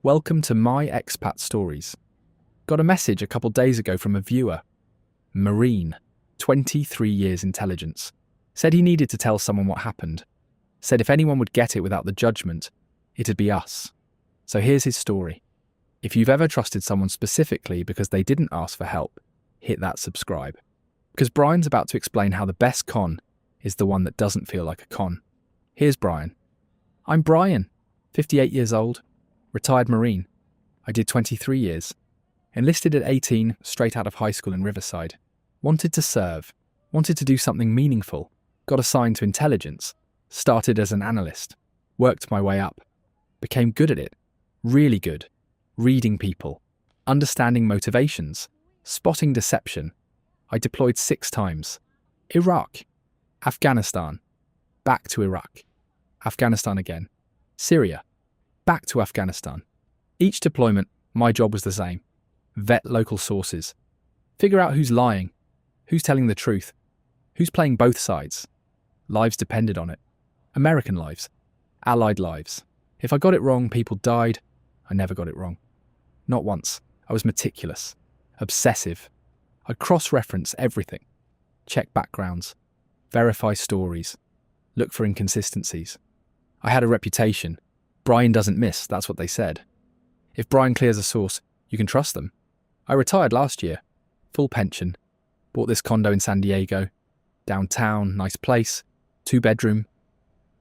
Welcome to my Expat Stories. Got a message a couple days ago from a viewer. Marine, 23 years intelligence. Said he needed to tell someone what happened. Said if anyone would get it without the judgment, it'd be us. So here's his story. If you've ever trusted someone specifically because they didn't ask for help, hit that subscribe. Because Brian's about to explain how the best con is the one that doesn't feel like a con. Here's Brian. I'm Brian, 58 years old, retired Marine. I did 23 years. Enlisted at 18, straight out of high school in Riverside. Wanted to serve, wanted to do something meaningful, got assigned to intelligence, started as an analyst, worked my way up, became good at it, really good, reading people, understanding motivations, spotting deception. I deployed 6 times. Iraq, Afghanistan, back to Iraq, Afghanistan again, Syria, back to Afghanistan. Each deployment, my job was the same. Vet local sources. Figure out who's lying, who's telling the truth, who's playing both sides. Lives depended on it. American lives, Allied lives. If I got it wrong, people died. I never got it wrong. Not once. I was meticulous, obsessive. I'd cross-reference everything. Check backgrounds, verify stories, look for inconsistencies. I had a reputation. Brian doesn't miss, that's what they said. If Brian clears a source, you can trust them. I retired last year. Full pension. Bought this condo in San Diego. Downtown, nice place. 2-bedroom.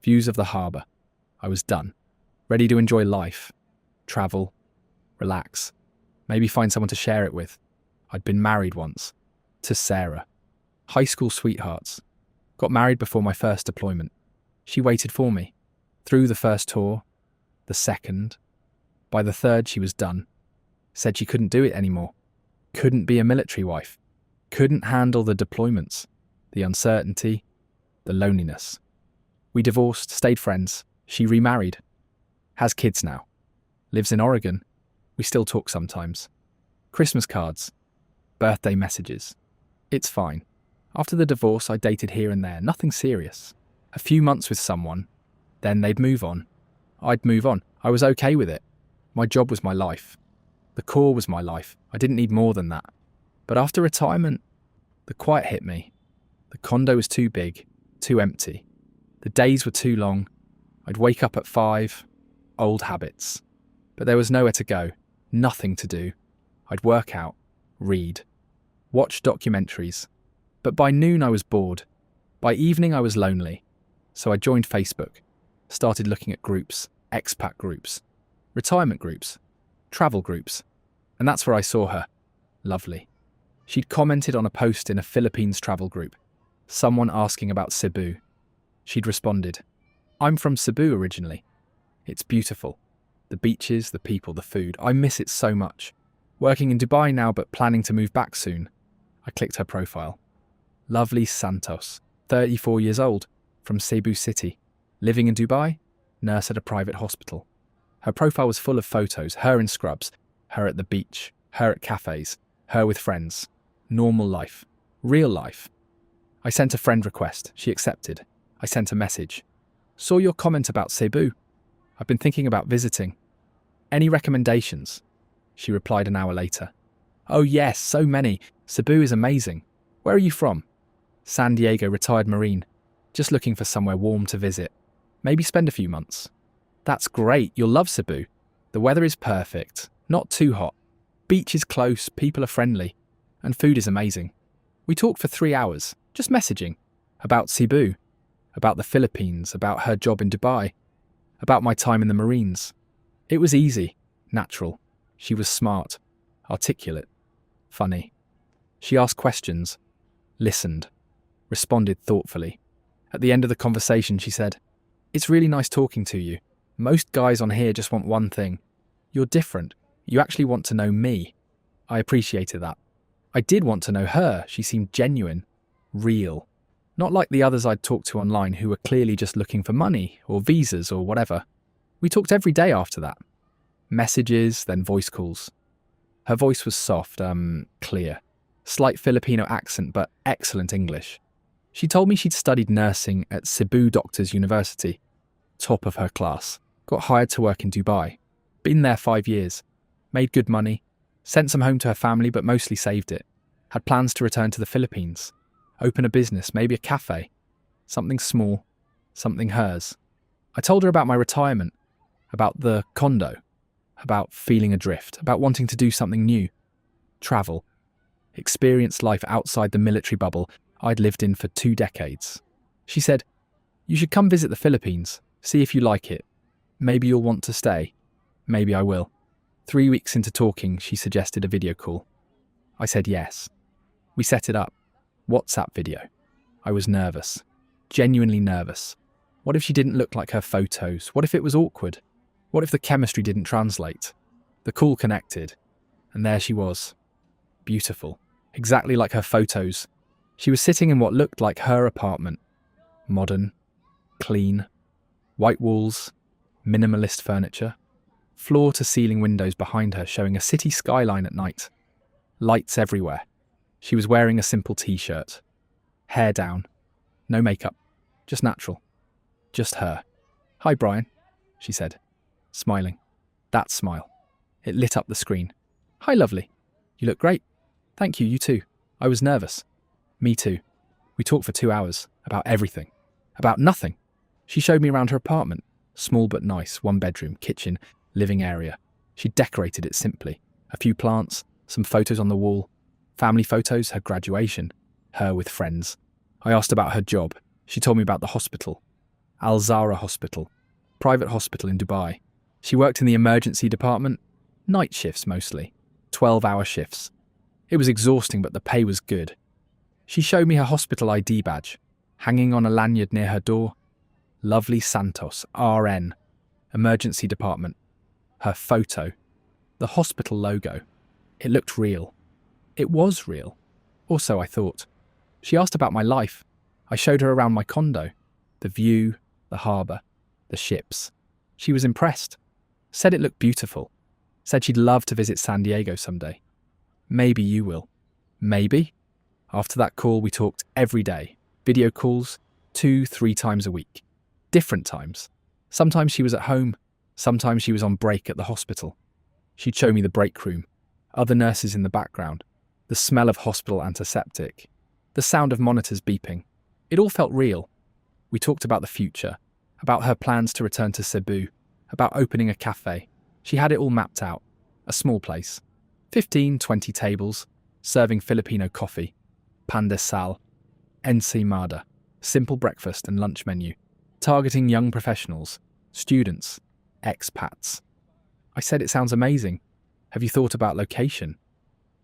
Views of the harbour. I was done. Ready to enjoy life. Travel. Relax. Maybe find someone to share it with. I'd been married once. To Sarah. High school sweethearts. Got married before my first deployment. She waited for me. Through the first tour. The second. By the third, she was done. Said she couldn't do it anymore. Couldn't be a military wife. Couldn't handle the deployments, the uncertainty, the loneliness. We divorced, stayed friends. She remarried. Has kids now. Lives in Oregon. We still talk sometimes. Christmas cards. Birthday messages. It's fine. After the divorce, I dated here and there. Nothing serious. A few months with someone. Then they'd move on. I'd move on. I was okay with it. My job was my life. The core was my life. I didn't need more than that. But after retirement, the quiet hit me. The condo was too big, too empty. The days were too long. I'd wake up at 5, old habits. But there was nowhere to go, nothing to do. I'd work out, read, watch documentaries. But by noon I was bored. By evening I was lonely. So I joined Facebook, started looking at groups, expat groups, retirement groups, travel groups, and that's where I saw her. Lovely. She'd commented on a post in a Philippines travel group, someone asking about Cebu. She'd responded, I'm from Cebu originally. It's beautiful. The beaches, the people, the food. I miss it so much. Working in Dubai now but planning to move back soon. I clicked her profile. Lovely Santos, 34 years old, from Cebu City. Living in Dubai, nurse at a private hospital. Her profile was full of photos, her in scrubs, her at the beach, her at cafes, her with friends. Normal life. Real life. I sent a friend request. She accepted. I sent a message. Saw your comment about Cebu. I've been thinking about visiting. Any recommendations? She replied an hour later. Oh yes, so many. Cebu is amazing. Where are you from? San Diego, retired Marine. Just looking for somewhere warm to visit. Maybe spend a few months. That's great, you'll love Cebu. The weather is perfect, not too hot. Beach is close, people are friendly, and food is amazing. We talked for 3 hours, just messaging, about Cebu, about the Philippines, about her job in Dubai, about my time in the Marines. It was easy, natural. She was smart, articulate, funny. She asked questions, listened, responded thoughtfully. At the end of the conversation, she said, It's really nice talking to you. Most guys on here just want one thing. You're different. You actually want to know me. I appreciated that. I did want to know her. She seemed genuine, real. Not like the others I'd talked to online who were clearly just looking for money or visas or whatever. We talked every day after that. Messages, then voice calls. Her voice was soft, clear. Slight Filipino accent, but excellent English. She told me she'd studied nursing at Cebu Doctors University. Top of her class. Got hired to work in Dubai. Been there 5 years. Made good money. Sent some home to her family but mostly saved it. Had plans to return to the Philippines. Open a business, maybe a cafe. Something small. Something hers. I told her about my retirement. About the condo. About feeling adrift. About wanting to do something new. Travel. Experience life outside the military bubble I'd lived in for 2 decades. She said, "You should come visit the Philippines. See if you like it. Maybe you'll want to stay. Maybe I will." 3 weeks into talking, she suggested a video call. I said yes. We set it up. WhatsApp video. I was nervous. Genuinely nervous. What if she didn't look like her photos? What if it was awkward? What if the chemistry didn't translate? The call connected. And there she was. Beautiful. Exactly like her photos. She was sitting in what looked like her apartment. Modern. Clean. White walls. Minimalist furniture. Floor-to-ceiling windows behind her showing a city skyline at night. Lights everywhere. She was wearing a simple t-shirt. Hair down. No makeup. Just natural. Just her. "Hi, Brian," she said, smiling. That smile. It lit up the screen. "Hi, lovely. You look great." "Thank you, you too. I was nervous." "Me too." We talked for 2 hours. About everything. About nothing. She showed me around her apartment. Small but nice. 1 bedroom, kitchen, living area. She decorated it simply. A few plants, some photos on the wall. Family photos, her graduation. Her with friends. I asked about her job. She told me about the hospital. Al Zahra Hospital. Private hospital in Dubai. She worked in the emergency department. Night shifts mostly. 12-hour shifts. It was exhausting, but the pay was good. She showed me her hospital ID badge, hanging on a lanyard near her door. Lovely Santos, RN. Emergency department. Her photo. The hospital logo. It looked real. It was real. Also, I thought. She asked about my life. I showed her around my condo. The view, the harbour, the ships. She was impressed. Said it looked beautiful. Said she'd love to visit San Diego someday. Maybe you will. Maybe? After that call, we talked every day. Video calls, 2-3 times a week. Different times. Sometimes she was at home. Sometimes she was on break at the hospital. She'd show me the break room. Other nurses in the background. The smell of hospital antiseptic. The sound of monitors beeping. It all felt real. We talked about the future. About her plans to return to Cebu. About opening a cafe. She had it all mapped out. A small place. 15-20 tables. Serving Filipino coffee. Pandesal. Ensaymada. Simple breakfast and lunch menu. Targeting young professionals. Students. Expats. I said it sounds amazing. Have you thought about location?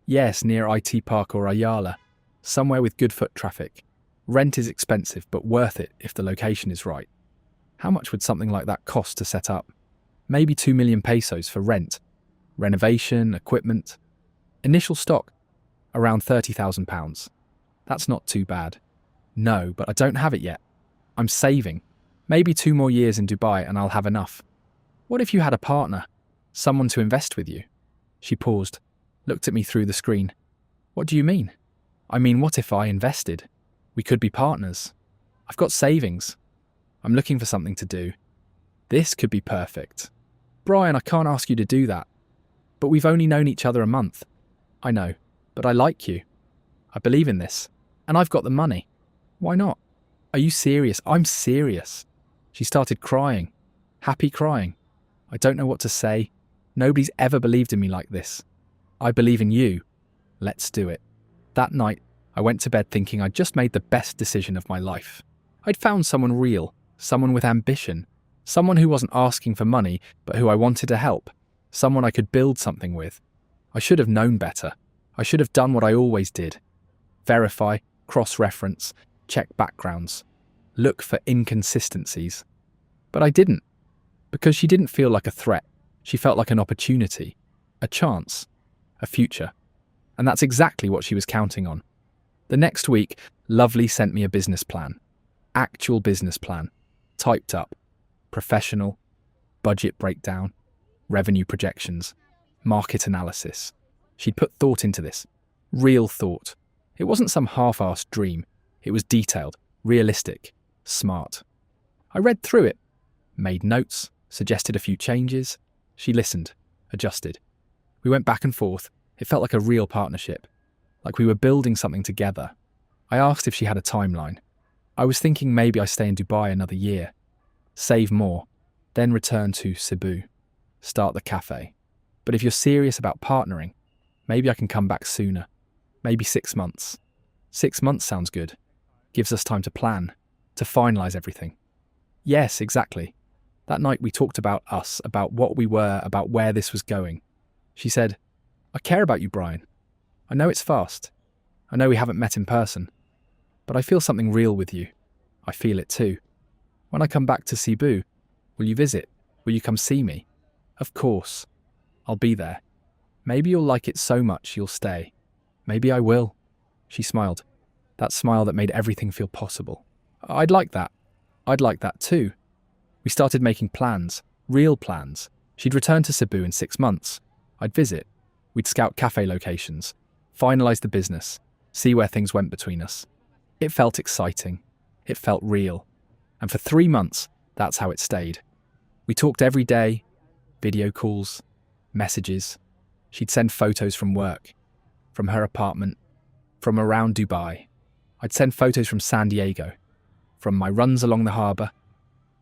Yes, near IT Park or Ayala. Somewhere with good foot traffic. Rent is expensive, but worth it if the location is right. How much would something like that cost to set up? Maybe 2 million pesos for rent. Renovation, equipment. Initial stock, around £30,000. That's not too bad. No, but I don't have it yet. I'm saving. Maybe 2 more years in Dubai and I'll have enough. What if you had a partner? Someone to invest with you? She paused, looked at me through the screen. What do you mean? I mean, what if I invested? We could be partners. I've got savings. I'm looking for something to do. This could be perfect. Brian, I can't ask you to do that. But we've only known each other a month. I know, but I like you. I believe in this. And I've got the money. Why not? Are you serious? I'm serious. She started crying. Happy crying. I don't know what to say. Nobody's ever believed in me like this. I believe in you. Let's do it. That night, I went to bed thinking I'd just made the best decision of my life. I'd found someone real, someone with ambition, someone who wasn't asking for money, but who I wanted to help, someone I could build something with. I should have known better. I should have done what I always did. Verify, cross-reference, check backgrounds, look for inconsistencies. But I didn't, because she didn't feel like a threat. She felt like an opportunity, a chance, a future. And that's exactly what she was counting on. The next week, Lovely sent me a business plan. Actual business plan. Typed up. Professional. Budget breakdown. Revenue projections. Market analysis. She'd put thought into this. Real thought. It wasn't some half-assed dream. It was detailed, realistic, smart. I read through it. Made notes. Suggested a few changes. She listened, adjusted. We went back and forth. It felt like a real partnership, like we were building something together. I asked if she had a timeline. I was thinking maybe I stay in Dubai another year, save more, then return to Cebu, start the cafe. But if you're serious about partnering, maybe I can come back sooner. Maybe 6 months. 6 months sounds good. Gives us time to plan, to finalise everything. Yes, exactly. That night we talked about us, about what we were, about where this was going. She said, I care about you, Brian. I know it's fast. I know we haven't met in person. But I feel something real with you. I feel it too. When I come back to Cebu, will you visit? Will you come see me? Of course. I'll be there. Maybe you'll like it so much you'll stay. Maybe I will. She smiled. That smile that made everything feel possible. I'd like that. I'd like that too. We started making plans, real plans. She'd return to Cebu in 6 months. I'd visit. We'd scout cafe locations, finalise the business, see where things went between us. It felt exciting. It felt real. And for 3 months, that's how it stayed. We talked every day, video calls, messages. She'd send photos from work, from her apartment, from around Dubai. I'd send photos from San Diego, from my runs along the harbour,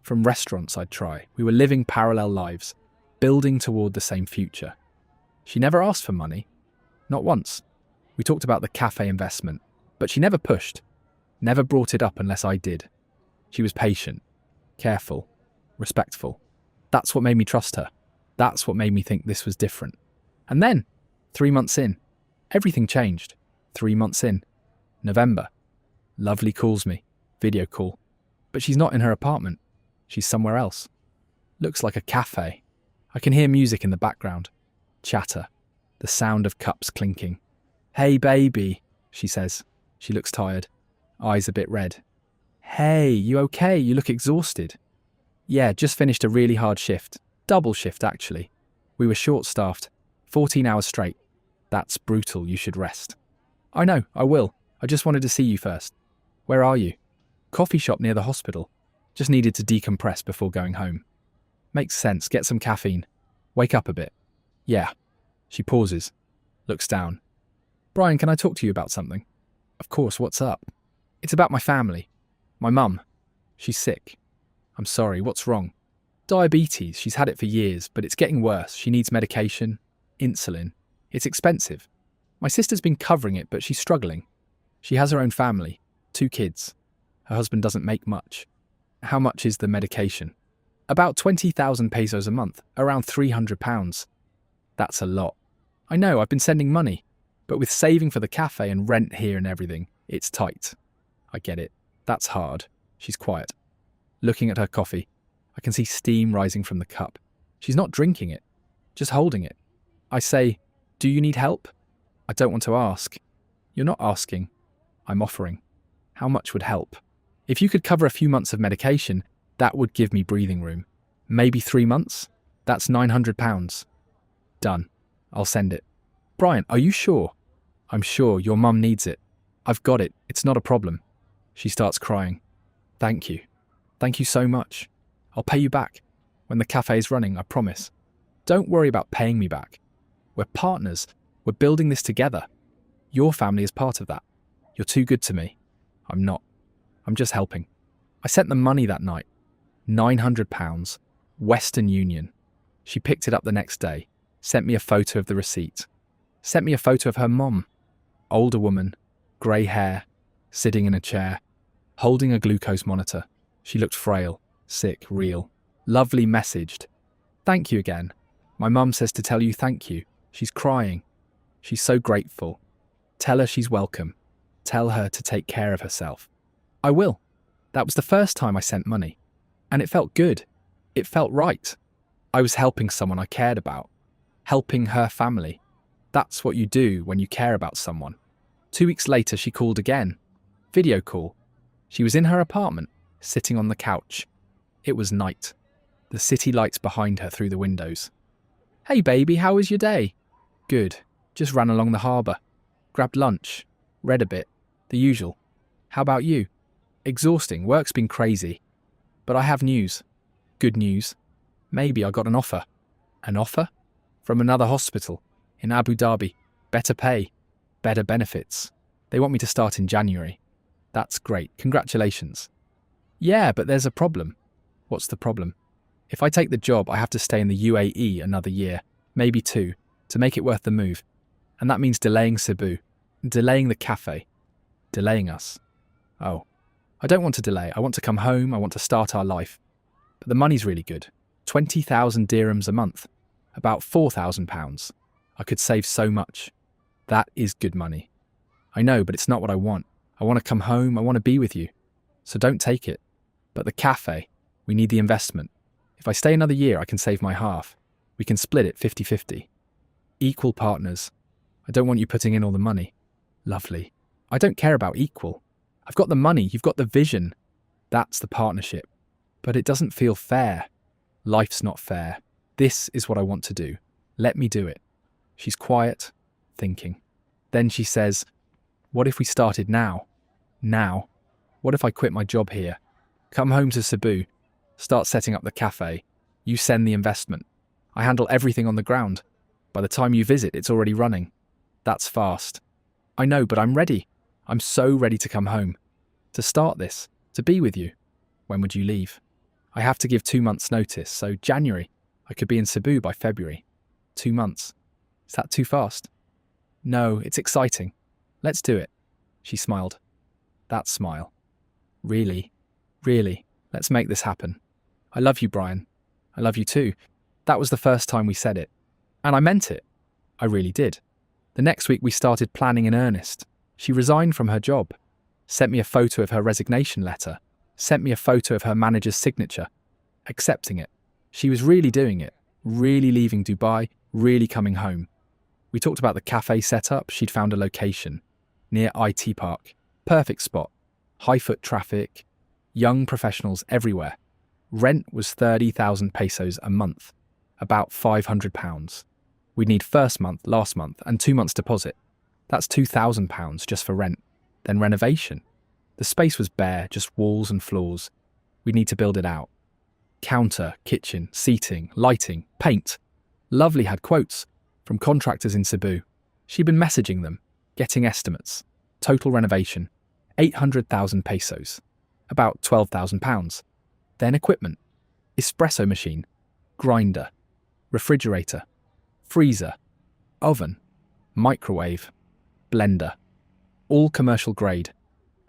from restaurants I'd try. We were living parallel lives, building toward the same future. She never asked for money, not once. We talked about the cafe investment, but she never pushed, never brought it up unless I did. She was patient, careful, respectful. That's what made me trust her. That's what made me think this was different. And then, 3 months in, everything changed. 3 months in, November. Lovely calls me, video call. But she's not in her apartment. She's somewhere else. Looks like a cafe. I can hear music in the background. Chatter. The sound of cups clinking. Hey baby, she says. She looks tired. Eyes a bit red. Hey, you okay? You look exhausted. Yeah, just finished a really hard shift. Double shift, actually. We were short-staffed. 14 hours straight. That's brutal. You should rest. I know, I will. I just wanted to see you first. Where are you? Coffee shop near the hospital. Just needed to decompress before going home. Makes sense. Get some caffeine. Wake up a bit. Yeah. She pauses. Looks down. Brian, can I talk to you about something? Of course, what's up? It's about my family. My mum. She's sick. I'm sorry, what's wrong? Diabetes. She's had it for years, but it's getting worse. She needs medication, insulin. It's expensive. My sister's been covering it, but she's struggling. She has her own family, 2 kids. Her husband doesn't make much. How much is the medication? About 20,000 pesos a month, around £300. That's a lot. I know, I've been sending money, but with saving for the cafe and rent here and everything, it's tight. I get it. That's hard. She's quiet. Looking at her coffee, I can see steam rising from the cup. She's not drinking it, just holding it. I say, do you need help? I don't want to ask. You're not asking. I'm offering. How much would help? If you could cover a few months of medication, that would give me breathing room. Maybe 3 months? That's £900. Done. I'll send it. Brian, are you sure? I'm sure. Your mum needs it. I've got it. It's not a problem. She starts crying. Thank you. Thank you so much. I'll pay you back. When the cafe is running, I promise. Don't worry about paying me back. We're partners. We're building this together. Your family is part of that. You're too good to me. I'm not. I'm just helping. I sent them money that night. £900. Western Union. She picked it up the next day. Sent me a photo of the receipt. Sent me a photo of her mom. Older woman. Grey hair. Sitting in a chair. Holding a glucose monitor. She looked frail. Sick. Real. Lovely messaged. Thank you again. My mum says to tell you thank you. She's crying. She's so grateful. Tell her she's welcome. Tell her to take care of herself. I will. That was the first time I sent money. And it felt good. It felt right. I was helping someone I cared about. Helping her family. That's what you do when you care about someone. 2 weeks later, she called again. Video call. She was in her apartment, sitting on the couch. It was night. The city lights behind her through the windows. Hey baby, how was your day? Good. Just ran along the harbour. Grabbed lunch. Read a bit. The usual. How about you? Exhausting. Work's been crazy. But I have news. Good news. Maybe I got an offer. An offer? From another hospital in Abu Dhabi. Better pay, better benefits. They want me to start in January. That's great. Congratulations. Yeah, but there's a problem. What's the problem? If I take the job, I have to stay in the UAE another year, maybe 2, to make it worth the move. And that means delaying Cebu, delaying the cafe, delaying us. Oh, I don't want to delay. I want to come home. I want to start our life. But the money's really good. 20,000 dirhams a month. About £4,000. I could save so much. That is good money. I know, but it's not what I want. I want to come home. I want to be with you. So don't take it. But the cafe, we need the investment. If I stay another year, I can save my half. We can split it 50-50. Equal partners. I don't want you putting in all the money. Lovely. I don't care about equal. I've got the money. You've got the vision. That's the partnership. But it doesn't feel fair. Life's not fair. This is what I want to do. Let me do it. She's quiet, thinking. Then she says, what if we started now? Now? What if I quit my job here? Come home to Cebu. Start setting up the cafe. You send the investment. I handle everything on the ground. By the time you visit, it's already running. That's fast. I know, but I'm ready. I'm so ready to come home. To start this. To be with you. When would you leave? I have to give 2 months' notice, so January. I could be in Cebu by February. 2 months. Is that too fast? No, it's exciting. Let's do it. She smiled. That smile. Really? Really? Let's make this happen. I love you, Brian. I love you too. That was the first time we said it. And I meant it. I really did. The next week we started planning in earnest. She resigned from her job. Sent me a photo of her resignation letter. Sent me a photo of her manager's signature. Accepting it. She was really doing it. Really leaving Dubai. Really coming home. We talked about the cafe setup. She'd found a location. Near IT Park. Perfect spot. High foot traffic. Young professionals everywhere. Rent was 30,000 pesos a month. About £500. We'd need first month, last month, and 2 months deposit. That's £2,000 just for rent. Then renovation. The space was bare, just walls and floors. We'd need to build it out. Counter, kitchen, seating, lighting, paint. Lovely had quotes from contractors in Cebu. She'd been messaging them, getting estimates. Total renovation, 800,000 pesos. About £12,000. Then equipment. Espresso machine. Grinder. Refrigerator. Freezer. Oven. Microwave. Blender. All commercial grade.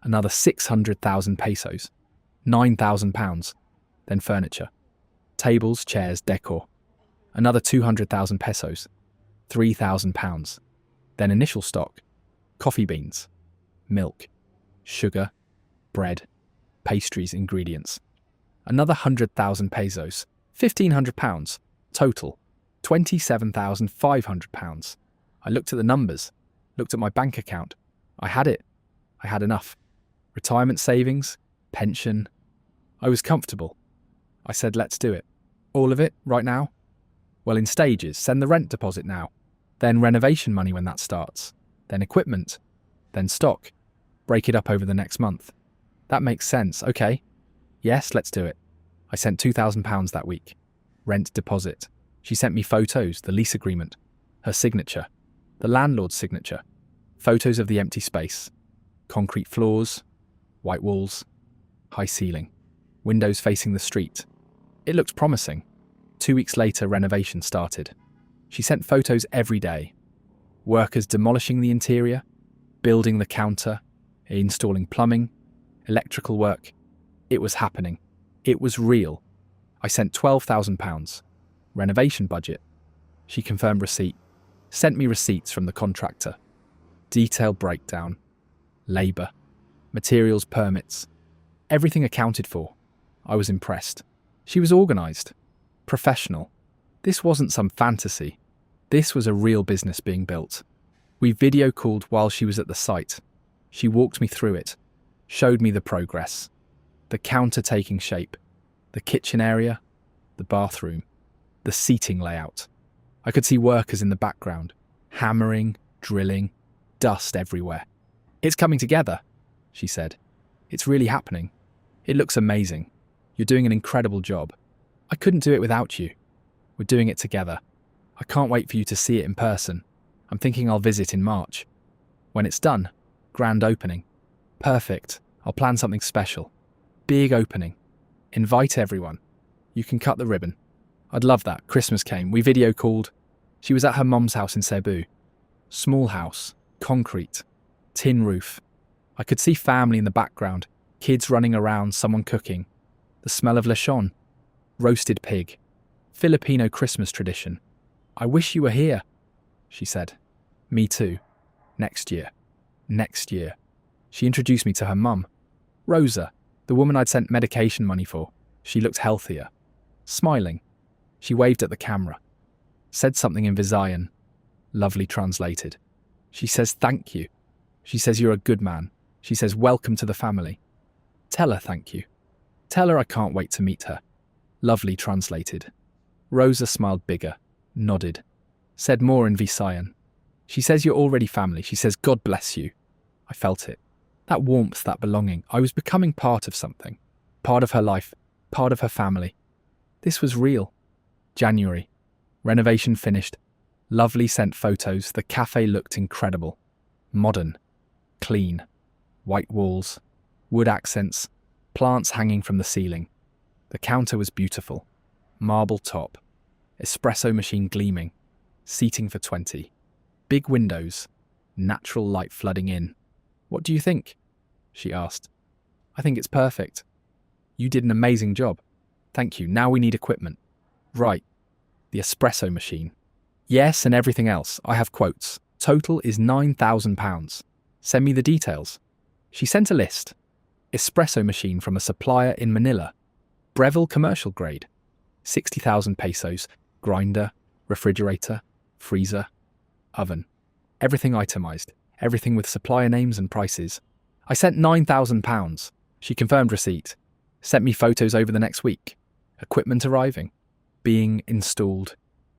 Another 600,000 pesos. £9,000. Then furniture. Tables, chairs, decor. Another 200,000 pesos. £3,000. Then initial stock. Coffee beans. Milk. Sugar. Bread. Pastries, ingredients. Another 100,000 pesos. £1,500. Total. £27,500. I looked at the numbers. Looked at my bank account. I had it. I had enough. Retirement savings. Pension. I was comfortable. I said, let's do it. All of it, right now? Well, in stages. Send the rent deposit now. Then renovation money when that starts. Then equipment. Then stock. Break it up over the next month. That makes sense. Okay. Yes, let's do it. I sent £2,000 that week. Rent deposit. She sent me photos, the lease agreement, her signature, the landlord's signature, photos of the empty space, concrete floors, white walls, high ceiling, windows facing the street. It looked promising. 2 weeks later, renovation started. She sent photos every day. Workers demolishing the interior, building the counter, installing plumbing, electrical work. It was happening. It was real. I sent £12,000. Renovation budget. She confirmed receipt. Sent me receipts from the contractor. Detailed breakdown. Labour. Materials, permits. Everything accounted for. I was impressed. She was organised. Professional. This wasn't some fantasy. This was a real business being built. We video called while she was at the site. She walked me through it. Showed me the progress. The counter taking shape. The kitchen area. The bathroom. The seating layout. I could see workers in the background. Hammering, drilling, dust everywhere. It's coming together, she said. It's really happening. It looks amazing. You're doing an incredible job. I couldn't do it without you. We're doing it together. I can't wait for you to see it in person. I'm thinking I'll visit in March. When it's done, grand opening. Perfect. I'll plan something special. Big opening. Invite everyone. You can cut the ribbon. I'd love that. Christmas came. We video called. She was at her mum's house in Cebu. Small house. Concrete. Tin roof. I could see family in the background. Kids running around, someone cooking. The smell of lechon. Roasted pig. Filipino Christmas tradition. I wish you were here, she said. Me too. Next year. Next year. She introduced me to her mum. Rosa, the woman I'd sent medication money for. She looked healthier. Smiling. She waved at the camera. Said something in Visayan. Lovely translated. She says thank you. She says you're a good man. She says welcome to the family. Tell her thank you. Tell her I can't wait to meet her. Lovely translated. Rosa smiled bigger, nodded. Said more in Visayan. She says you're already family. She says God bless you. I felt it. That warmth, that belonging. I was becoming part of something. Part of her life. Part of her family. This was real. January. Renovation finished. Lovely sent photos. The cafe looked incredible. Modern. Clean. White walls. Wood accents. Plants hanging from the ceiling. The counter was beautiful. Marble top. Espresso machine gleaming. Seating for 20. Big windows. Natural light flooding in. What do you think? She asked. I think it's perfect. You did an amazing job. Thank you. Now we need equipment. Right. The espresso machine. Yes, and everything else. I have quotes. Total is £9,000. Send me the details. She sent a list. Espresso machine from a supplier in Manila. Breville commercial grade. 60,000 pesos. Grinder, refrigerator, freezer, oven. Everything itemized. Everything with supplier names and prices. I sent £9,000. She confirmed receipt. Sent me photos over the next week. Equipment arriving. Being installed.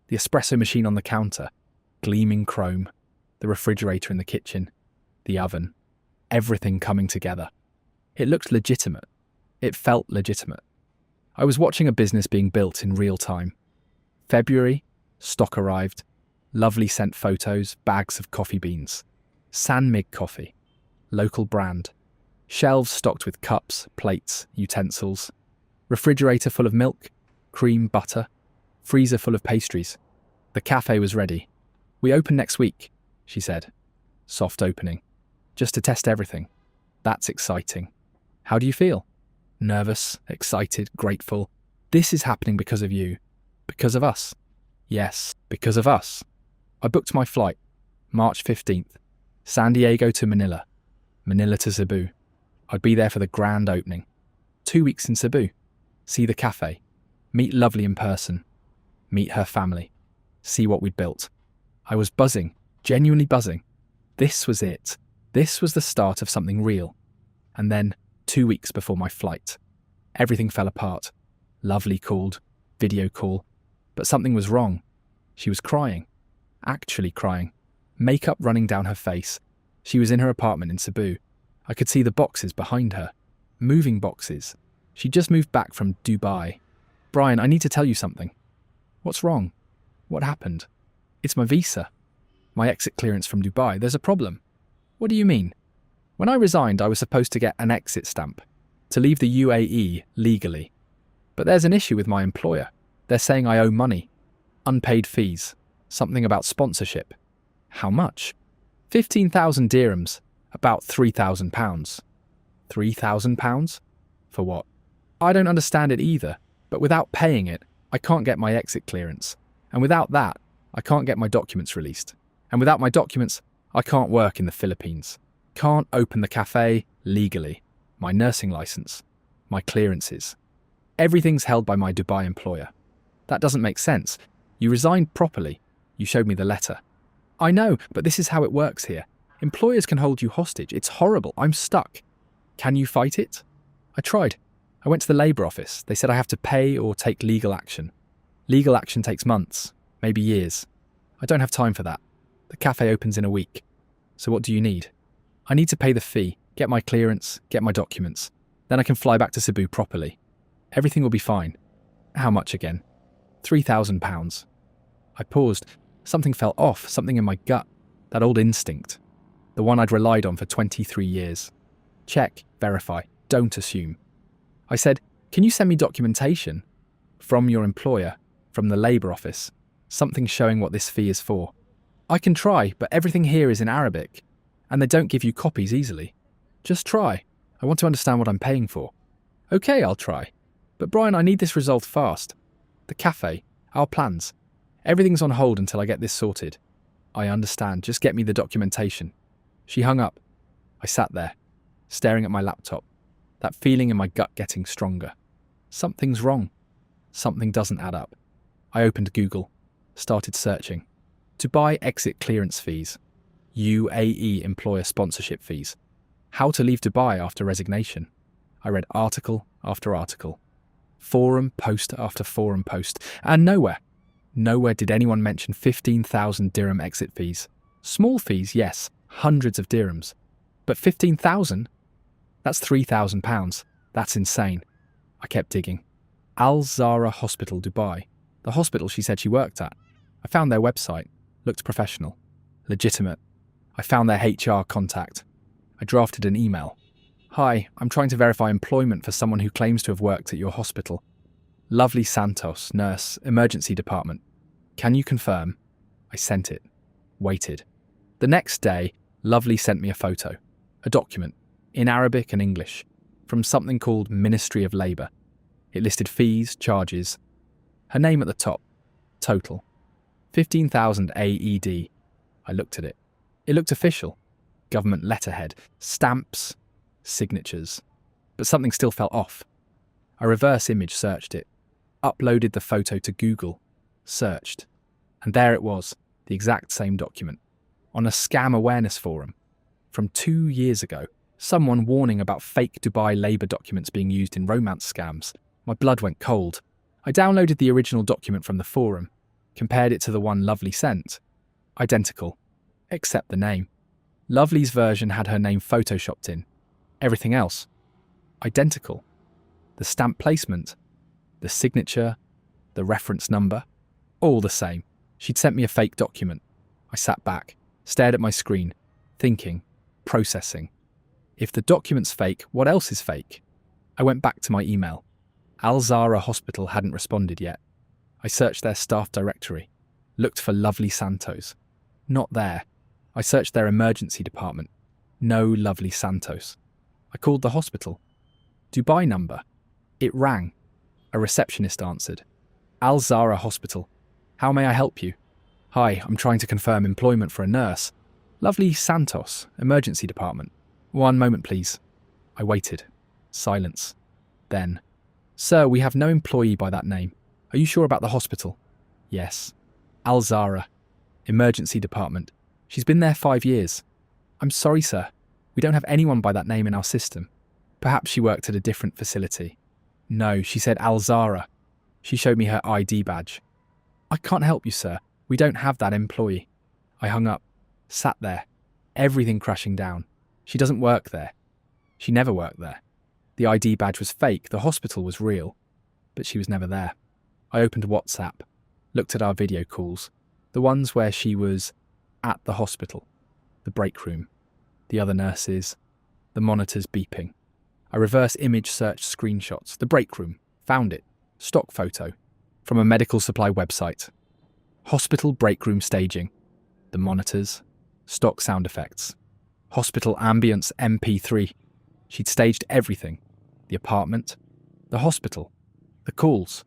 The espresso machine on the counter. Gleaming chrome. The refrigerator in the kitchen. The oven. Everything coming together. It looked legitimate. It felt legitimate. I was watching a business being built in real time. February, stock arrived. Lovely sent photos, bags of coffee beans. San Mig coffee. Local brand. Shelves stocked with cups, plates, utensils. Refrigerator full of milk, cream, butter. Freezer full of pastries. The cafe was ready. We open next week, she said. Soft opening. Just to test everything. That's exciting. How do you feel? Nervous, excited, grateful. This is happening because of you. Because of us. Yes, because of us. I booked my flight. March 15th. San Diego to Manila. Manila to Cebu. I'd be there for the grand opening. 2 weeks in Cebu. See the cafe. Meet Lovely in person. Meet her family. See what we'd built. I was buzzing, genuinely buzzing. This was it. This was the start of something real. And then, 2 weeks before my flight, everything fell apart. Lovely called, video call. But something was wrong. She was crying. Actually crying. Makeup running down her face. She was in her apartment in Cebu. I could see the boxes behind her. Moving boxes. She just moved back from Dubai. Brian, I need to tell you something. What's wrong? What happened? It's my visa. My exit clearance from Dubai. There's a problem. What do you mean? When I resigned, I was supposed to get an exit stamp to leave the UAE legally. But there's an issue with my employer. They're saying I owe money. Unpaid fees. Something about sponsorship. How much? 15,000 dirhams. About £3,000. £3,000? For what? I don't understand it either. But without paying it, I can't get my exit clearance. And without that, I can't get my documents released. And without my documents, I can't work in the Philippines. Can't open the cafe legally. My nursing license. My clearances. Everything's held by my Dubai employer. That doesn't make sense. You resigned properly. You showed me the letter. I know, but this is how it works here. Employers can hold you hostage. It's horrible. I'm stuck. Can you fight it? I tried. I went to the Labour office. They said I have to pay or take legal action. Legal action takes months, maybe years. I don't have time for that. The cafe opens in a week. So what do you need? I need to pay the fee, get my clearance, get my documents. Then I can fly back to Cebu properly. Everything will be fine. How much again? £3,000. I paused. Something felt off, something in my gut. That old instinct. The one I'd relied on for 23 years. Check, verify, don't assume. I said, "Can you send me documentation?" "From your employer, from the Labour Office. Something showing what this fee is for." "I can try, but everything here is in Arabic, and they don't give you copies easily." "Just try. I want to understand what I'm paying for." "Okay, I'll try. But Brian, I need this resolved fast. The cafe, our plans. Everything's on hold until I get this sorted." "I understand. Just get me the documentation." She hung up. I sat there, staring at my laptop, that feeling in my gut getting stronger. Something's wrong. Something doesn't add up. I opened Google, started searching. Dubai exit clearance fees. UAE employer sponsorship fees. How to leave Dubai after resignation. I read article after article. Forum post after forum post. And nowhere did anyone mention 15,000 dirham exit fees. Small fees, yes, hundreds of dirhams. But 15,000? That's £3,000. That's insane. I kept digging. Al Zahra Hospital, Dubai. The hospital she said she worked at. I found their website. Looked professional. Legitimate. I found their HR contact. I drafted an email. "Hi, I'm trying to verify employment for someone who claims to have worked at your hospital. Lovely Santos, nurse, emergency department. Can you confirm?" I sent it. Waited. The next day, Lovely sent me a photo. A document, in Arabic and English, from something called Ministry of Labour. It listed fees, charges. Her name at the top. Total. 15,000 AED. I looked at it. It looked official. Government letterhead. Stamps. Signatures. But something still felt off. I reverse image searched it. Uploaded the photo to Google. Searched. And there it was, the exact same document. On a scam awareness forum. From 2 years ago. Someone warning about fake Dubai labour documents being used in romance scams. My blood went cold. I downloaded the original document from the forum. Compared it to the one Lovely sent. Identical. Except the name. Lovely's version had her name photoshopped in. Everything else. Identical. The stamp placement. The signature. The reference number. All the same. She'd sent me a fake document. I sat back, stared at my screen, thinking, processing. If the document's fake, what else is fake? I went back to my email. Al Zahra Hospital hadn't responded yet. I searched their staff directory, looked for Lovely Santos. Not there. I searched their emergency department. No Lovely Santos. I called the hospital. Dubai number. It rang. A receptionist answered. Al Zahra Hospital. How may I help you? Hi, I'm trying to confirm employment for a nurse. Lovely Santos, emergency department. One moment, please. I waited. Silence. Then, Sir, we have no employee by that name. Are you sure about the hospital? Yes. Al Zahra, emergency department. She's been there 5 years. I'm sorry, sir. We don't have anyone by that name in our system. Perhaps she worked at a different facility. No, she said Al Zahra. She showed me her ID badge. I can't help you, sir. We don't have that employee. I hung up, sat there, everything crashing down. She doesn't work there. She never worked there. The ID badge was fake, the hospital was real, but she was never there. I opened WhatsApp, looked at our video calls, the ones where she was at the hospital, the break room, the other nurses, the monitors beeping. I reverse image searched screenshots, the break room, found it, stock photo, from a medical supply website. Hospital break room staging, the monitors, stock sound effects. Hospital ambience MP3. She'd staged everything. The apartment, the hospital, the calls,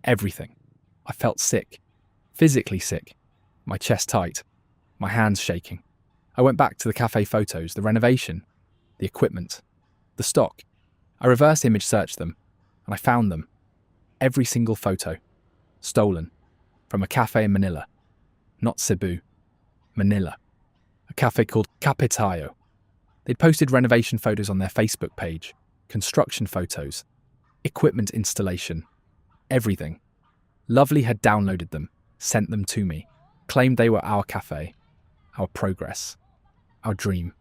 everything. I felt sick, physically sick, my chest tight, my hands shaking. I went back to the cafe photos, the renovation, the equipment, the stock. I reverse image searched them, and I found them. Every single photo. Stolen. From a cafe in Manila. Not Cebu. Manila. A cafe called Capitayo. They'd posted renovation photos on their Facebook page, construction photos, equipment installation, everything. Lovely had downloaded them, sent them to me, claimed they were our cafe, our progress, our dream.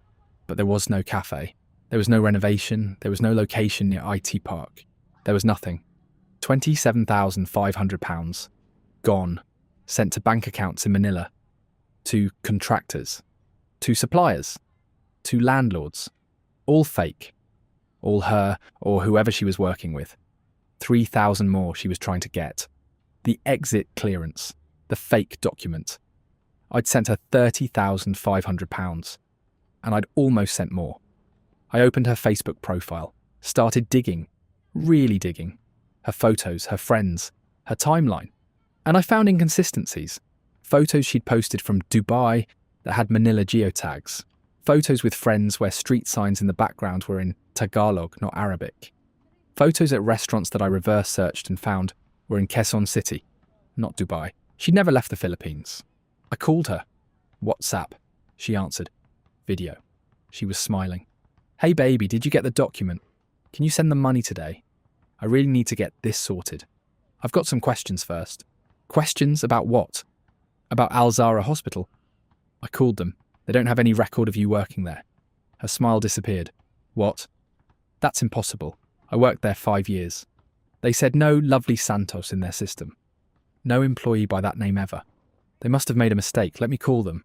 But there was no cafe. There was no renovation. There was no location near IT Park. There was nothing. £27,500. Gone. sent to bank accounts in Manila, to contractors, to suppliers, to landlords. All fake. All her or whoever she was working with. 3,000 more she was trying to get. The exit clearance. The fake document. I'd sent her £30,500, and I'd almost sent more. I opened her Facebook profile, started digging, really digging. Her photos, her friends, her timeline. And I found inconsistencies. Photos she'd posted from Dubai that had Manila geotags. Photos with friends where street signs in the background were in Tagalog, not Arabic. Photos at restaurants that I reverse searched and found were in Quezon City, not Dubai. She'd never left the Philippines. I called her. WhatsApp. She answered. Video. She was smiling. Hey baby, did you get the document? Can you send the money today? I really need to get this sorted. I've got some questions first. Questions about what? About Al Zahra Hospital. I called them. They don't have any record of you working there. Her smile disappeared. What? That's impossible. I worked there 5 years. They said no lovely Santos in their system. No employee by that name ever. They must have made a mistake. Let me call them.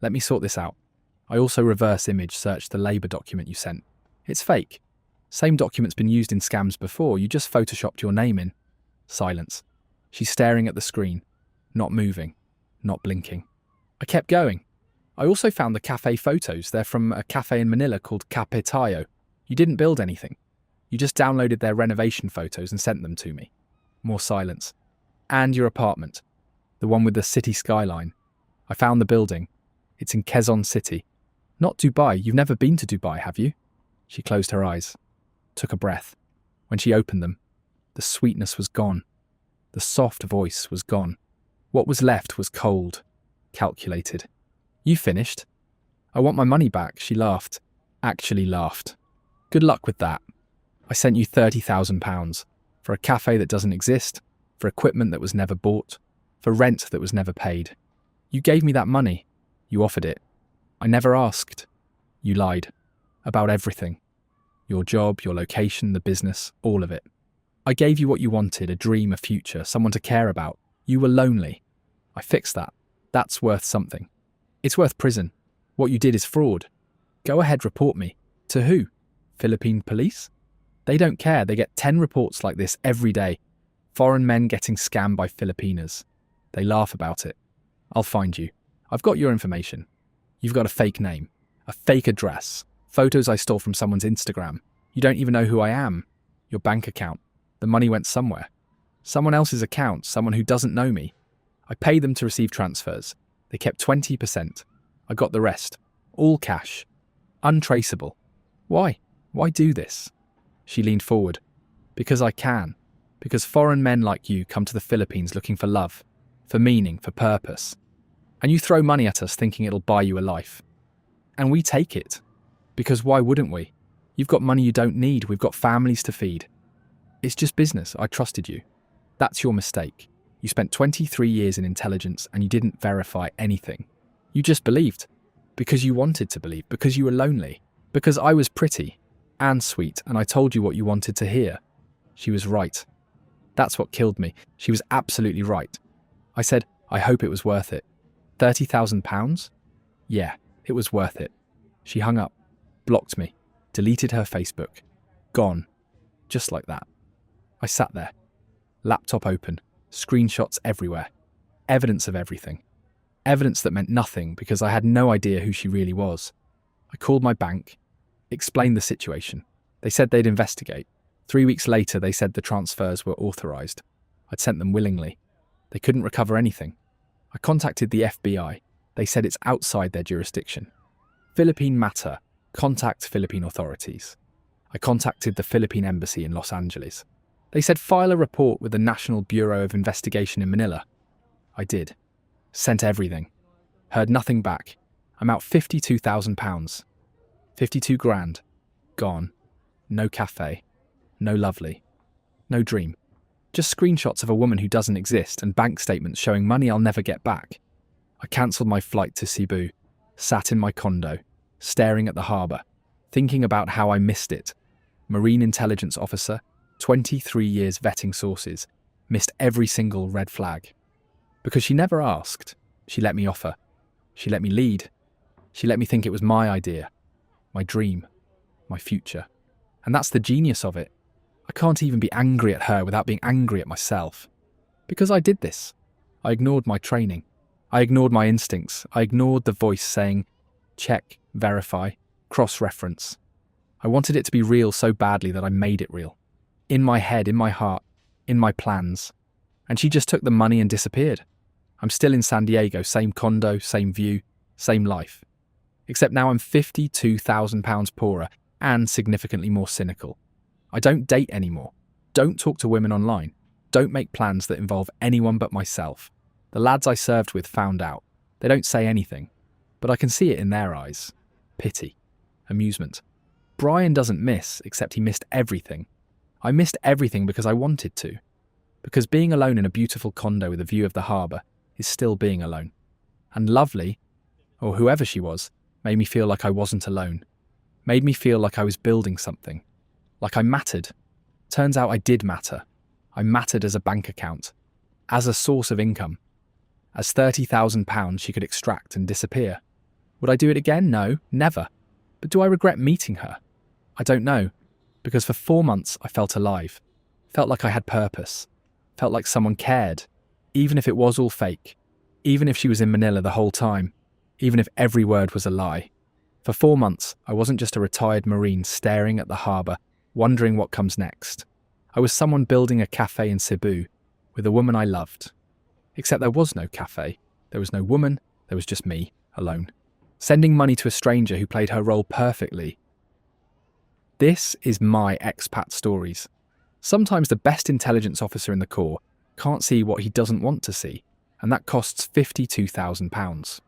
Let me sort this out. I also reverse image searched the labour document you sent. It's fake. Same document's been used in scams before. You just photoshopped your name in. Silence. She's staring at the screen. Not moving. Not blinking. I kept going. I also found the cafe photos. They're from a cafe in Manila called Cafe Tayo. You didn't build anything. You just downloaded their renovation photos and sent them to me. More silence. And your apartment. The one with the city skyline. I found the building. It's in Quezon City. Not Dubai. You've never been to Dubai, have you? She closed her eyes. Took a breath. When she opened them, the sweetness was gone. The soft voice was gone. What was left was cold. Calculated. You finished? I want my money back, she laughed. Actually laughed. Good luck with that. I sent you £30,000 for a cafe that doesn't exist, for equipment that was never bought, for rent that was never paid. You gave me that money. You offered it. I never asked. You lied. About everything. Your job, your location, the business, all of it. I gave you what you wanted, a dream, a future, someone to care about. You were lonely. I fixed that. That's worth something. It's worth prison. What you did is fraud. Go ahead, report me. To who? Philippine police? They don't care. They get 10 reports like this every day. Foreign men getting scammed by Filipinas. They laugh about it. I'll find you. I've got your information. You've got a fake name, a fake address, photos I stole from someone's Instagram. You don't even know who I am. Your bank account. The money went somewhere. Someone else's account, someone who doesn't know me. I paid them to receive transfers. They kept 20%. I got the rest. All cash. Untraceable. Why? Why do this? She leaned forward. Because I can. Because foreign men like you come to the Philippines looking for love, for meaning, for purpose. And you throw money at us thinking it'll buy you a life. And we take it. Because why wouldn't we? You've got money you don't need. We've got families to feed. It's just business. I trusted you. That's your mistake. You spent 23 years in intelligence and you didn't verify anything. You just believed. Because you wanted to believe. Because you were lonely. Because I was pretty and sweet and I told you what you wanted to hear. She was right. That's what killed me. She was absolutely right. I said, I hope it was worth it. £30,000? Yeah, it was worth it. She hung up, blocked me, deleted her Facebook. Gone. Just like that. I sat there. Laptop open. Screenshots everywhere. Evidence of everything. Evidence that meant nothing because I had no idea who she really was. I called my bank, explained the situation. They said they'd investigate. 3 weeks later, they said the transfers were authorised. I'd sent them willingly. They couldn't recover anything. I contacted the FBI. They said it's outside their jurisdiction. Philippine matter. Contact Philippine authorities. I contacted the Philippine Embassy in Los Angeles. They said file a report with the National Bureau of Investigation in Manila. I did. Sent everything. Heard nothing back. I'm out £52,000. 52 grand. Gone. No cafe. No lovely. No dream. Just screenshots of a woman who doesn't exist and bank statements showing money I'll never get back. I cancelled my flight to Cebu, sat in my condo, staring at the harbour, thinking about how I missed it. Marine intelligence officer, 23 years vetting sources, missed every single red flag. Because she never asked. She let me offer. She let me lead. She let me think it was my idea, my dream, my future. And that's the genius of it. I can't even be angry at her without being angry at myself. Because I did this. I ignored my training. I ignored my instincts. I ignored the voice saying, check, verify, cross-reference. I wanted it to be real so badly that I made it real. In my head, in my heart, in my plans. And she just took the money and disappeared. I'm still in San Diego, same condo, same view, same life. Except now I'm £52,000 poorer and significantly more cynical. I don't date anymore. Don't talk to women online. Don't make plans that involve anyone but myself. The lads I served with found out. They don't say anything, but I can see it in their eyes. Pity. Amusement. Brian doesn't miss, except he missed everything. I missed everything because I wanted to. Because being alone in a beautiful condo with a view of the harbour is still being alone. And Lovely, or whoever she was, made me feel like I wasn't alone. Made me feel like I was building something. Like I mattered. Turns out I did matter. I mattered as a bank account. As a source of income. As £30,000 she could extract and disappear. Would I do it again? No, never. But do I regret meeting her? I don't know. Because for 4 months I felt alive. Felt like I had purpose. Felt like someone cared. Even if it was all fake. Even if she was in Manila the whole time. Even if every word was a lie. For 4 months, I wasn't just a retired Marine staring at the harbour, wondering what comes next. I was someone building a cafe in Cebu with a woman I loved. Except there was no cafe. There was no woman. There was just me, alone. Sending money to a stranger who played her role perfectly. This is my expat stories. Sometimes the best intelligence officer in the Corps can't see what he doesn't want to see, and that costs £52,000.